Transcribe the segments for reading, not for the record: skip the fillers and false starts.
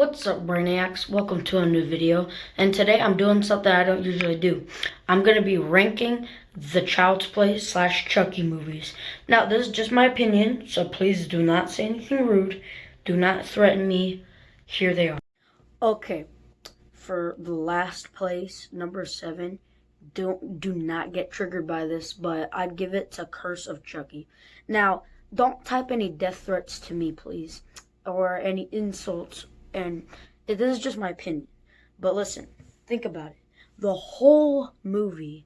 What's up, Brainiacs? Welcome to a new video, and today I'm doing something I don't usually do. I'm going to be ranking the Child's Play / Chucky movies. Now, this is just my opinion, so please do not say anything rude. Do not threaten me. Here they are. Okay, for the last place, number 7, do not get triggered by this, but I'd give it to Curse of Chucky. Now, don't type any death threats to me, please, or any insults, and this is just my opinion. But listen, think about it. The whole movie,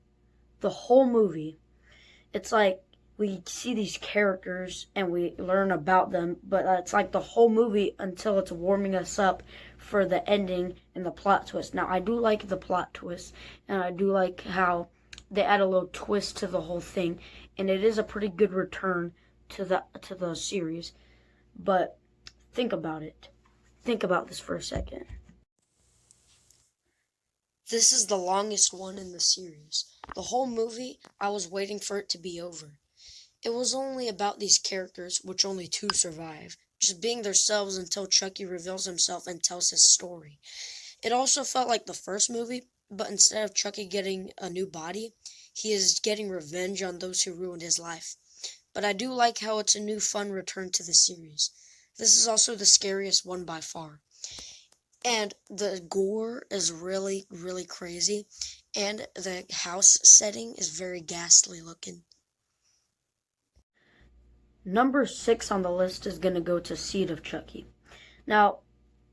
it's like we see these characters and we learn about them, but it's like the whole movie until it's warming us up for the ending and the plot twist. Now, I do like the plot twist, and I do like how they add a little twist to the whole thing, and it is a pretty good return to the series. But think about it. Think about this for a second. This is the longest one in the series. The whole movie, I was waiting for it to be over. It was only about these characters, which only 2 survive, just being themselves until Chucky reveals himself and tells his story. It also felt like the first movie, but instead of Chucky getting a new body, he is getting revenge on those who ruined his life. But I do like how it's a new fun return to the series. This is also the scariest one by far. And the gore is really, really crazy, and the house setting is very ghastly looking. Number 6 on the list is going to go to Seed of Chucky. Now,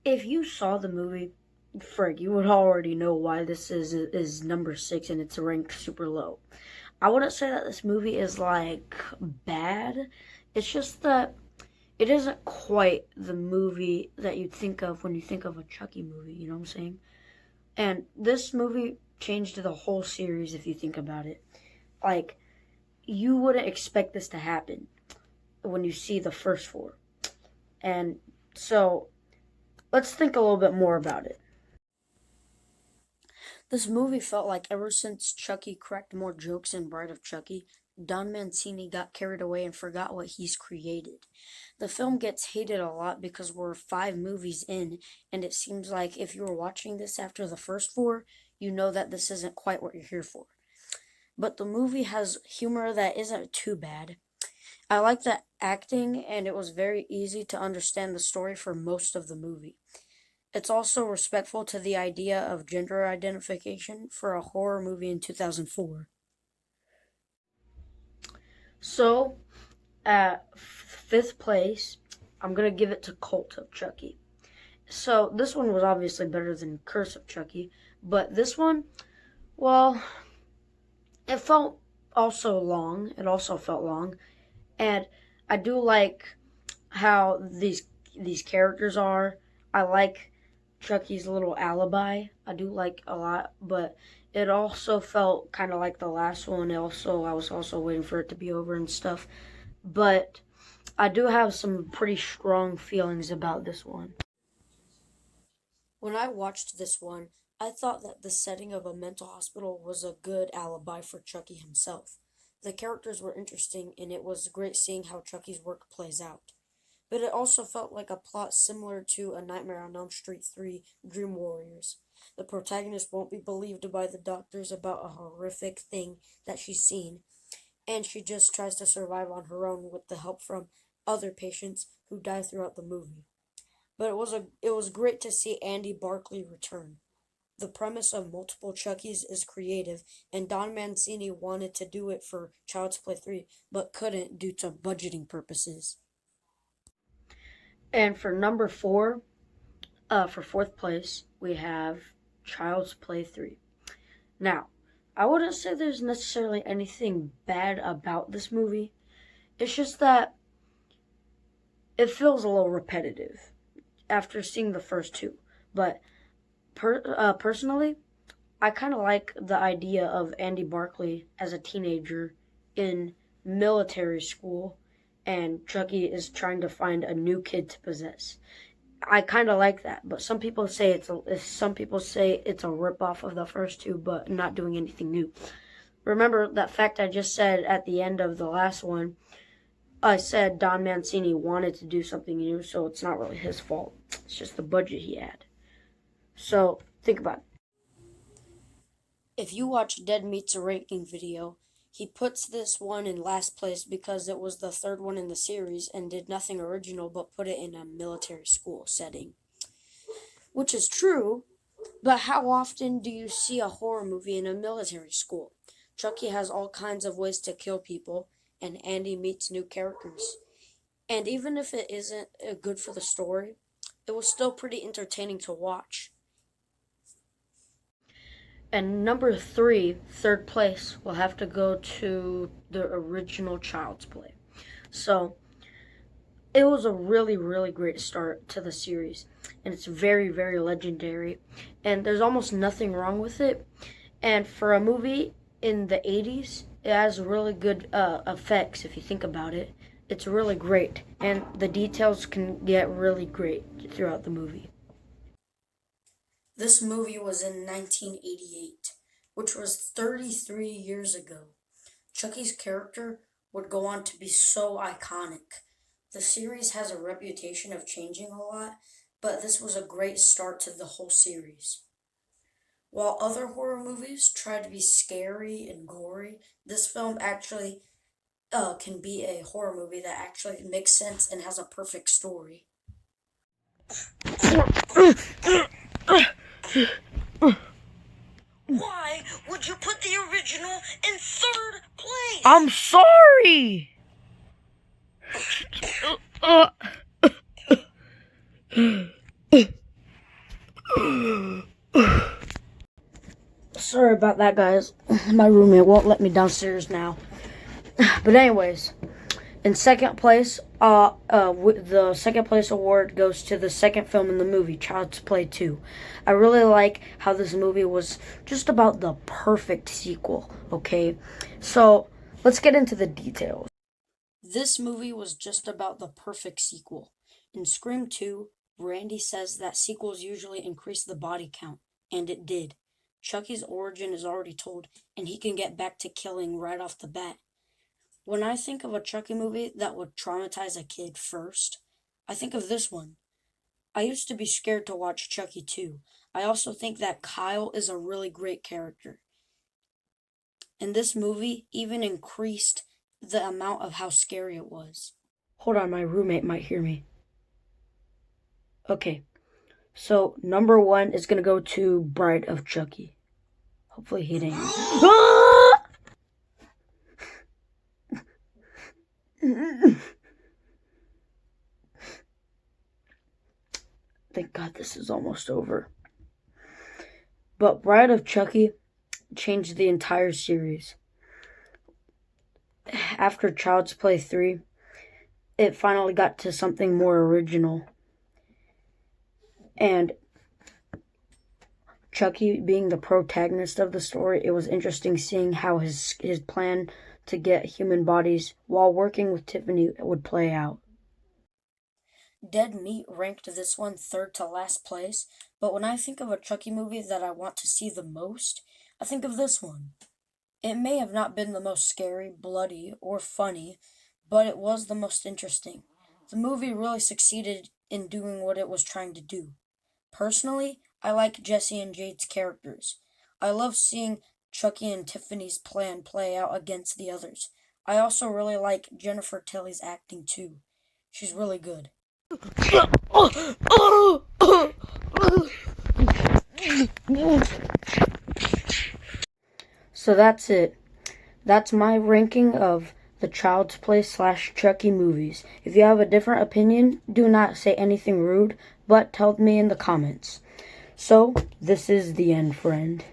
if you saw the movie, Frig, you would already know why this is number 6 and it's ranked super low. I wouldn't say that this movie is, like, bad. It's just that it isn't quite the movie that you'd think of when you think of a Chucky movie, you know what I'm saying? And this movie changed the whole series if you think about it. Like, you wouldn't expect this to happen when you see the first 4. And so, let's think a little bit more about it. This movie felt like ever since Chucky cracked more jokes in Bride of Chucky, Don Mancini got carried away and forgot what he's created. The film gets hated a lot because we're 5 movies in, and it seems like if you were watching this after the first 4, you know that this isn't quite what you're here for. But the movie has humor that isn't too bad. I like the acting, and it was very easy to understand the story for most of the movie. It's also respectful to the idea of gender identification for a horror movie in 2004. So, at 5th place, I'm going to give it to Cult of Chucky. So, this one was obviously better than Curse of Chucky, but this one, well, it felt also long. It also felt long. And I do like how these characters are. I like Chucky's little alibi. I do like a lot, but it also felt kind of like the last one. I was also waiting for it to be over and stuff. But I do have some pretty strong feelings about this one. When I watched this one, I thought that the setting of a mental hospital was a good alibi for Chucky himself. The characters were interesting, and it was great seeing how Chucky's work plays out. But it also felt like a plot similar to A Nightmare on Elm Street 3 Dream Warriors. The protagonist won't be believed by the doctors about a horrific thing that she's seen, and she just tries to survive on her own with the help from other patients who die throughout the movie. But it was great to see Andy Barclay return. The premise of multiple Chuckies is creative, and Don Mancini wanted to do it for Child's Play 3, but couldn't due to budgeting purposes. And for number 4, for 4th place, we have Child's Play 3. Now, I wouldn't say there's necessarily anything bad about this movie. It's just that it feels a little repetitive after seeing the first 2. But personally, I kind of like the idea of Andy Barclay as a teenager in military school, and Chucky is trying to find a new kid to possess. I kind of like that, but some people say it's a ripoff of the first 2, but not doing anything new. Remember that fact I just said at the end of the last one. I said Don Mancini wanted to do something new, so it's not really his fault. It's just the budget he had. So, think about it. If you watch Dead Meat's ranking video, he puts this one in last place because it was the third one in the series and did nothing original but put it in a military school setting. Which is true, but how often do you see a horror movie in a military school? Chucky has all kinds of ways to kill people, and Andy meets new characters. And even if it isn't good for the story, it was still pretty entertaining to watch. And number 3, third place, will have to go to the original Child's Play. So, it was a really, really great start to the series. And it's very, very legendary. And there's almost nothing wrong with it. And for a movie in the 80s, it has really good effects if you think about it. It's really great. And the details can get really great throughout the movie. This movie was in 1988, which was 33 years ago. Chucky's character would go on to be so iconic. The series has a reputation of changing a lot, but this was a great start to the whole series. While other horror movies try to be scary and gory, this film actually can be a horror movie that actually makes sense and has a perfect story. Why would you put the original in third place? I'm sorry! Sorry about that, guys. My roommate won't let me downstairs now. But anyways, in second place, the second place award goes to the second film in the movie, Child's Play 2. I really like how this movie was just about the perfect sequel, okay? So, let's get into the details. This movie was just about the perfect sequel. In Scream 2, Randy says that sequels usually increase the body count, and it did. Chucky's origin is already told, and he can get back to killing right off the bat. When I think of a Chucky movie that would traumatize a kid first, I think of this one. I used to be scared to watch Chucky 2. I also think that Kyle is a really great character. And this movie even increased the amount of how scary it was. Hold on, my roommate might hear me. Okay, so number 1 is going to go to Bride of Chucky. Hopefully he didn't. Thank God this is almost over. But Bride of Chucky changed the entire series. After Child's Play 3, it finally got to something more original. And Chucky being the protagonist of the story, it was interesting seeing how his plan to get human bodies while working with Tiffany would play out. Dead Meat ranked this one third to last place, but when I think of a Chucky movie that I want to see the most, I think of this one. It may have not been the most scary, bloody, or funny, but it was the most interesting. The movie really succeeded in doing what it was trying to do. Personally, I like Jesse and Jade's characters. I love seeing Chucky and Tiffany's plan play out against the others. I also really like Jennifer Tilly's acting too. She's really good. So that's it. That's my ranking of the Child's Play / Chucky movies. If you have a different opinion, do not say anything rude, but tell me in the comments. So, this is the end, friend.